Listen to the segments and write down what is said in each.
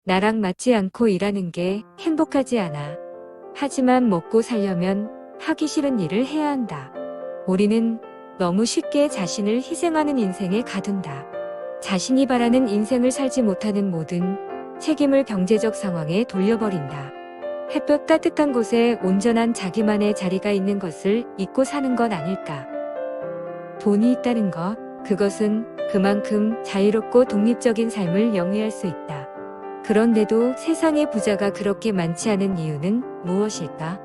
나랑 맞지 않고 일하는 게 행복하지 않아. 하지만 먹고 살려면 하기 싫은 일을 해야 한다. 우리는 너무 쉽게 자신을 희생하는 인생에 가둔다. 자신이 바라는 인생을 살지 못하는 모든 책임을 경제적 상황에 돌려버린다. 햇볕 따뜻한 곳에 온전한 자기만의 자리가 있는 것을 잊고 사는 것 아닐까. 돈이 있다는 것, 그것은 그만큼 자유롭고 독립적인 삶을 영위할 수 있다. 그런데도 세상에 부자가 그렇게 많지 않은 이유는 무엇일까?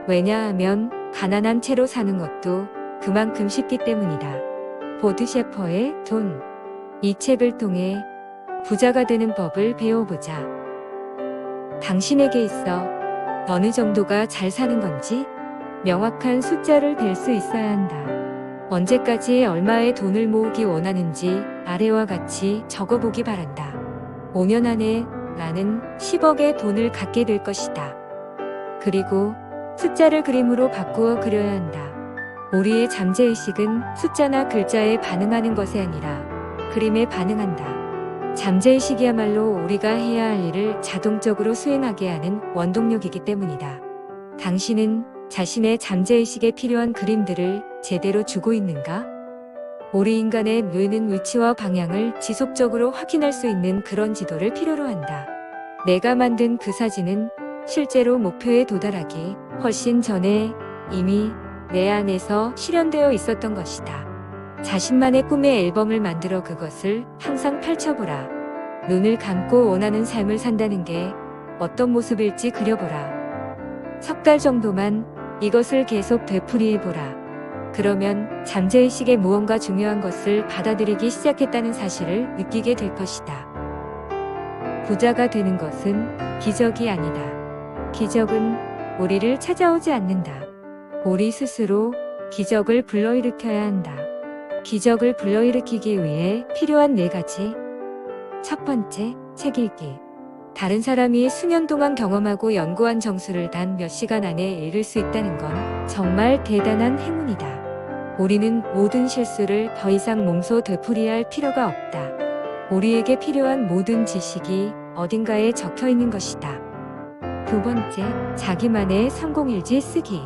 왜냐하면 가난한 채로 사는 것도 그만큼 쉽기 때문이다. 보드 셰퍼의 돈. 이 책을 통해 부자가 되는 법을 배워보자. 당신에게 있어 어느 정도가 잘 사는 건지 명확한 숫자를 댈 수 있어야 한다. 언제까지 얼마의 돈을 모으기 원하는지 아래와 같이 적어보기 바란다. 5년 안에 나는 10억의 돈을 갖게 될 것이다. 그리고 숫자를 그림으로 바꾸어 그려야 한다. 우리의 잠재의식은 숫자나 글자에 반응하는 것이 아니라 그림에 반응한다. 잠재의식이야말로 우리가 해야 할 일을 자동적으로 수행하게 하는 원동력이기 때문이다. 당신은 자신의 잠재의식에 필요한 그림들을 제대로 주고 있는가? 우리 인간의 뇌는 위치와 방향을 지속적으로 확인할 수 있는 그런 지도를 필요로 한다. 내가 만든 그 사진은 실제로 목표에 도달하기 훨씬 전에 이미 내 안에서 실현되어 있었던 것이다. 자신만의 꿈의 앨범을 만들어 그것을 항상 펼쳐보라. 눈을 감고 원하는 삶을 산다는 게 어떤 모습일지 그려보라. 석 달 정도만 이것을 계속 되풀이해보라. 그러면 잠재의식에 무언가 중요한 것을 받아들이기 시작했다는 사실을 느끼게 될 것이다. 부자가 되는 것은 기적이 아니다. 기적은 우리를 찾아오지 않는다. 우리 스스로 기적을 불러일으켜야 한다. 기적을 불러일으키기 위해 필요한 4가지. 첫 번째, 책 읽기. 다른 사람이 수년 동안 경험하고 연구한 정수를 단 몇 시간 안에 읽을 수 있다는 건 정말 대단한 행운이다. 우리는 모든 실수를 더 이상 몸소 되풀이할 필요가 없다. 우리에게 필요한 모든 지식이 어딘가에 적혀 있는 것이다. 두 번째, 자기만의 성공일지 쓰기.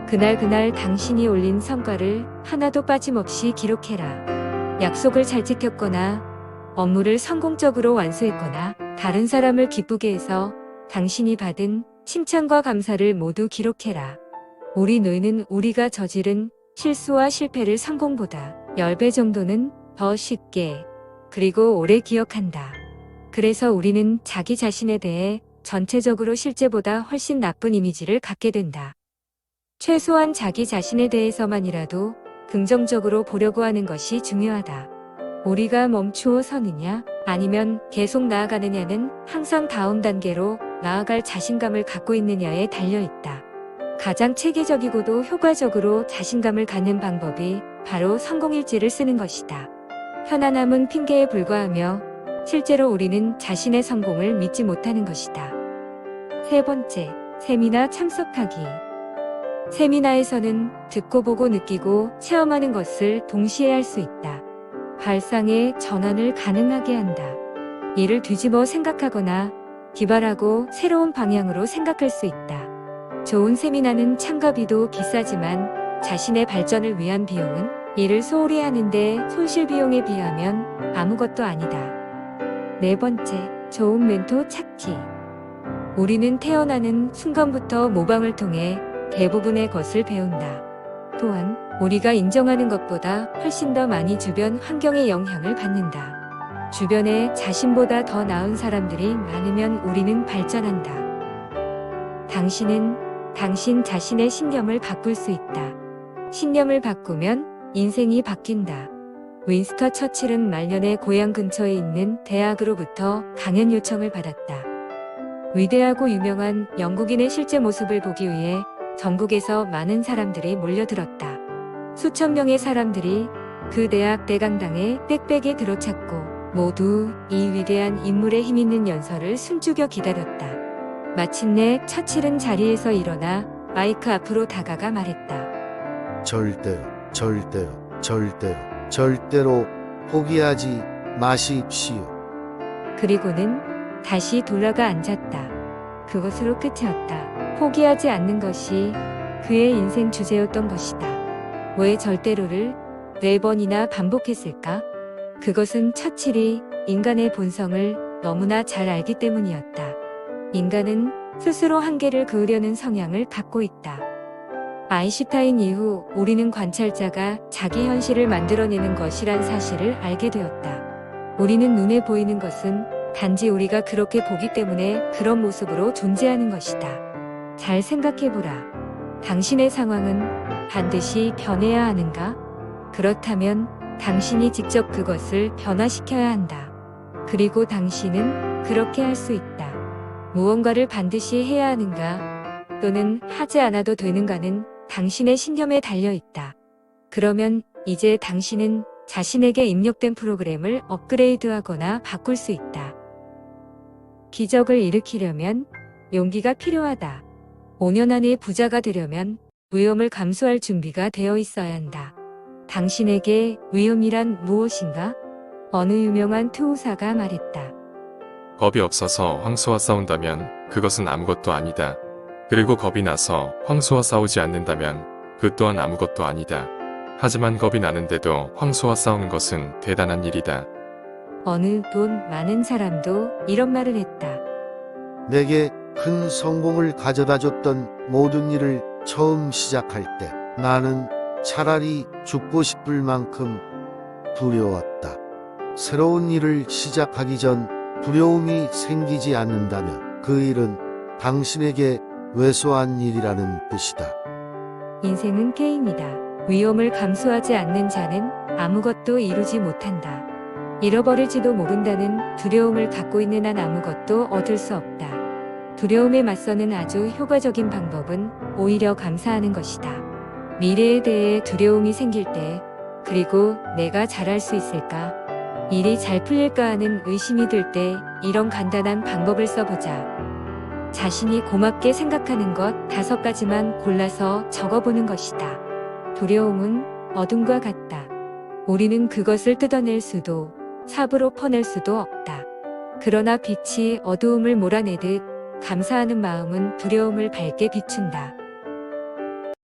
그날 당신이 올린 성과를 하나도 빠짐없이 기록해라. 약속을 잘 지켰거나 업무를 성공적으로 완수했거나 다른 사람을 기쁘게 해서 당신이 받은 칭찬과 감사를 모두 기록해라. 우리 뇌는 우리가 저지른 실수와 실패를 성공보다 10배 정도는 더 쉽게 그리고 오래 기억한다. 그래서 우리는 자기 자신에 대해 전체적으로 실제보다 훨씬 나쁜 이미지를 갖게 된다. 최소한 자기 자신에 대해서만이라도 긍정적으로 보려고 하는 것이 중요하다. 우리가 멈추어 서느냐 아니면 계속 나아가느냐는 항상 다음 단계로 나아갈 자신감을 갖고 있느냐에 달려있다. 가장 체계적이고도 효과적으로 자신감을 갖는 방법이 바로 성공일지를 쓰는 것이다. 편안함은 핑계에 불과하며 실제로 우리는 자신의 성공을 믿지 못하는 것이다. 세 번째, 세미나 참석하기. 세미나에서는 듣고 보고 느끼고 체험하는 것을 동시에 할 수 있다. 발상의 전환을 가능하게 한다. 이를 뒤집어 생각하거나 기발하고 새로운 방향으로 생각할 수 있다. 좋은 세미나는 참가비도 비싸지만 자신의 발전을 위한 비용은 이를 소홀히 하는데 손실 비용에 비하면 아무것도 아니다. 네 번째, 좋은 멘토 찾기. 우리는 태어나는 순간부터 모방을 통해 대부분의 것을 배운다. 또한 우리가 인정하는 것보다 훨씬 더 많이 주변 환경의 영향을 받는다. 주변에 자신보다 더 나은 사람들이 많으면 우리는 발전한다. 당신은 당신 자신의 신념을 바꿀 수 있다. 신념을 바꾸면 인생이 바뀐다. 윈스터 처칠은 말년에 고향 근처에 있는 대학으로부터 강연 요청을 받았다. 위대하고 유명한 영국인의 실제 모습을 보기 위해 전국에서 많은 사람들이 몰려들었다. 수천 명의 사람들이 그 대학 대강당에 빽빽이 들어찼고 모두 이 위대한 인물의 힘있는 연설을 숨죽여 기다렸다. 마침내 처칠은 자리에서 일어나 마이크 앞으로 다가가 말했다. 절대로 포기하지 마십시오. 그리고는 다시 돌아가 앉았다. 그것으로 끝이었다. 포기하지 않는 것이 그의 인생 주제였던 것이다. 왜 절대로를 4번이나 반복했을까? 그것은 처칠이 인간의 본성을 너무나 잘 알기 때문이었다. 인간은 스스로 한계를 그으려는 성향을 갖고 있다. 아인슈타인 이후 우리는 관찰자가 자기 현실을 만들어내는 것이란 사실을 알게 되었다. 우리는 눈에 보이는 것은 단지 우리가 그렇게 보기 때문에 그런 모습으로 존재하는 것이다. 잘 생각해보라. 당신의 상황은 반드시 변해야 하는가? 그렇다면 당신이 직접 그것을 변화시켜야 한다. 그리고 당신은 그렇게 할 수 있다. 무언가를 반드시 해야 하는가? 또는 하지 않아도 되는가는 당신의 신념에 달려 있다. 그러면 이제 당신은 자신에게 입력된 프로그램을 업그레이드하거나 바꿀 수 있다. 기적을 일으키려면 용기가 필요하다. 5년 안에 부자가 되려면 위험을 감수할 준비가 되어 있어야 한다. 당신에게 위험이란 무엇인가? 어느 유명한 투우사가 말했다. 겁이 없어서 황소와 싸운다면 그것은 아무것도 아니다. 그리고 겁이 나서 황소와 싸우지 않는다면 그 또한 아무것도 아니다. 하지만 겁이 나는데도 황소와 싸우는 것은 대단한 일이다. 어느 돈 많은 사람도 이런 말을 했다. 내게 큰 성공을 가져다 줬던 모든 일을 처음 시작할 때 나는 차라리 죽고 싶을 만큼 두려웠다. 새로운 일을 시작하기 전 두려움이 생기지 않는다면 그 일은 당신에게 왜소한 일이라는 뜻이다. 인생은 게임이다. 위험을 감수하지 않는 자는 아무것도 이루지 못한다. 잃어버릴지도 모른다는 두려움을 갖고 있는 한 아무것도 얻을 수 없다. 두려움에 맞서는 아주 효과적인 방법은 오히려 감사하는 것이다. 미래에 대해 두려움이 생길 때, 그리고 내가 잘할 수 있을까? 일이 잘 풀릴까 하는 의심이 들 때 이런 간단한 방법을 써보자. 자신이 고맙게 생각하는 것 5가지만 골라서 적어보는 것이다. 두려움은 어둠과 같다. 우리는 그것을 뜯어낼 수도 삽으로 퍼낼 수도 없다. 그러나 빛이 어두움을 몰아내듯 감사하는 마음은 두려움을 밝게 비춘다.